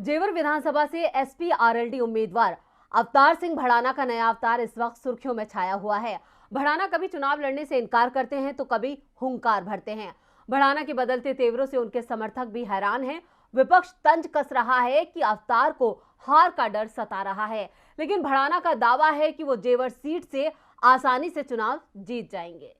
जेवर विधानसभा से SP RLD उम्मीदवार अवतार सिंह भड़ाना का नया अवतार इस वक्त सुर्खियों में छाया हुआ है। भड़ाना कभी चुनाव लड़ने से इनकार करते हैं तो कभी हुंकार भरते हैं। भड़ाना के बदलते तेवरों से उनके समर्थक भी हैरान हैं। विपक्ष तंज कस रहा है कि अवतार को हार का डर सता रहा है, लेकिन भड़ाना का दावा है कि वो जेवर सीट से आसानी से चुनाव जीत जाएंगे।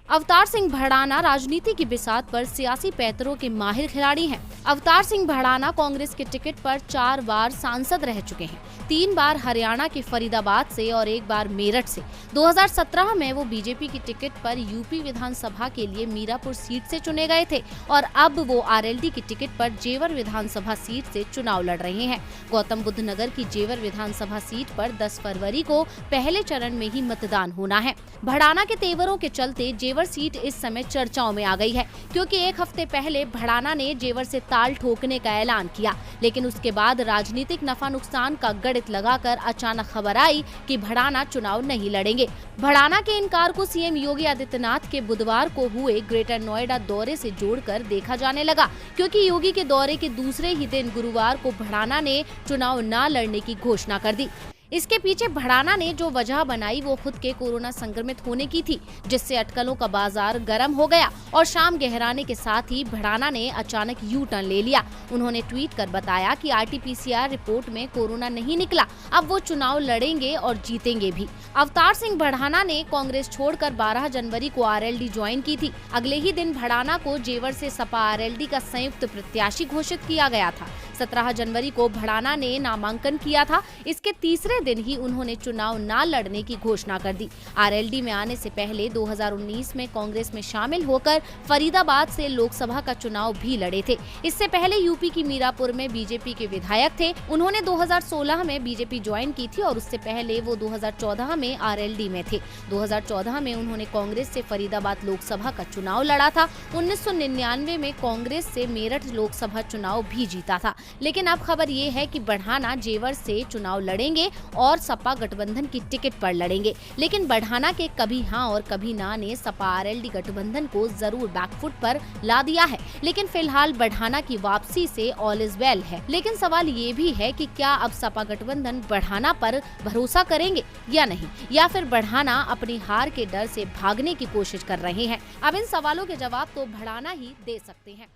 अवतार सिंह भड़ाना राजनीति की बिसात पर सियासी पैतरों के माहिर खिलाड़ी हैं। अवतार सिंह भड़ाना कांग्रेस के टिकट पर 4 बार सांसद रह चुके हैं, 3 बार हरियाणा के फरीदाबाद से और 1 बार मेरठ से। 2017 में वो बीजेपी की टिकट पर यूपी विधानसभा के लिए मीरापुर सीट से चुने गए थे और अब वो आरएलडी की टिकट पर जेवर विधानसभा सीट से चुनाव लड़ रहे हैं। गौतम बुद्ध नगर की जेवर विधानसभा सीट पर 10 फरवरी को पहले चरण में ही मतदान होना है। भड़ाना के तेवरों के चलते जेवर सीट इस समय चर्चाओं में आ गई है, क्योंकि 1 हफ्ते पहले भड़ाना ने जेवर से ताल ठोकने का ऐलान किया, लेकिन उसके बाद राजनीतिक नफा नुकसान का गणित लगाकर अचानक खबर आई कि भड़ाना चुनाव नहीं लड़ेंगे। भड़ाना के इनकार को सीएम योगी आदित्यनाथ के बुधवार को हुए ग्रेटर नोएडा दौरे से जोड़कर देखा जाने लगा, क्योंकि योगी के दौरे के दूसरे ही दिन गुरुवार को भड़ाना ने चुनाव न लड़ने की घोषणा कर दी। इसके पीछे भड़ाना ने जो वजह बनाई वो खुद के कोरोना संक्रमित होने की थी, जिससे अटकलों का बाजार गर्म हो गया और शाम गहराने के साथ ही भड़ाना ने अचानक यू टर्न ले लिया। उन्होंने ट्वीट कर बताया कि आरटीपीसीआर रिपोर्ट में कोरोना नहीं निकला, अब वो चुनाव लड़ेंगे और जीतेंगे भी। अवतार सिंह भड़ाना ने कांग्रेस छोड़कर 12 जनवरी को आरएलडी ज्वाइन की थी। अगले ही दिन भड़ाना को जेवर से सपा आरएलडी का संयुक्त प्रत्याशी घोषित किया गया था। 17 जनवरी को भड़ाना ने नामांकन किया था। इसके तीसरे दिन ही उन्होंने चुनाव न लड़ने की घोषणा कर दी। आरएलडी में आने से पहले 2019 में कांग्रेस में शामिल होकर फरीदाबाद से लोकसभा का चुनाव भी लड़े थे। इससे पहले यूपी की मीरापुर में बीजेपी के विधायक थे। उन्होंने 2016 में बीजेपी ज्वाइन की थी और उससे पहले वो 2014 में आरएलडी में थे। 2014 में उन्होंने कांग्रेस से फरीदाबाद लोकसभा का चुनाव लड़ा था। 1999 में कांग्रेस से मेरठ लोकसभा चुनाव भी जीता था। लेकिन अब खबर ये है कि भड़ाना जेवर से चुनाव लड़ेंगे और सपा गठबंधन की टिकट पर लड़ेंगे। लेकिन भड़ाना के कभी हाँ और कभी ना ने सपा आरएलडी गठबंधन को जरूर बैकफुट पर ला दिया है। लेकिन फिलहाल भड़ाना की वापसी से ऑल इज वेल है। लेकिन सवाल ये भी है कि क्या अब सपा गठबंधन भड़ाना पर भरोसा करेंगे या नहीं, या फिर भड़ाना अपनी हार के डर से भागने की कोशिश कर रहे हैं। अब इन सवालों के जवाब तो भड़ाना ही दे सकते हैं।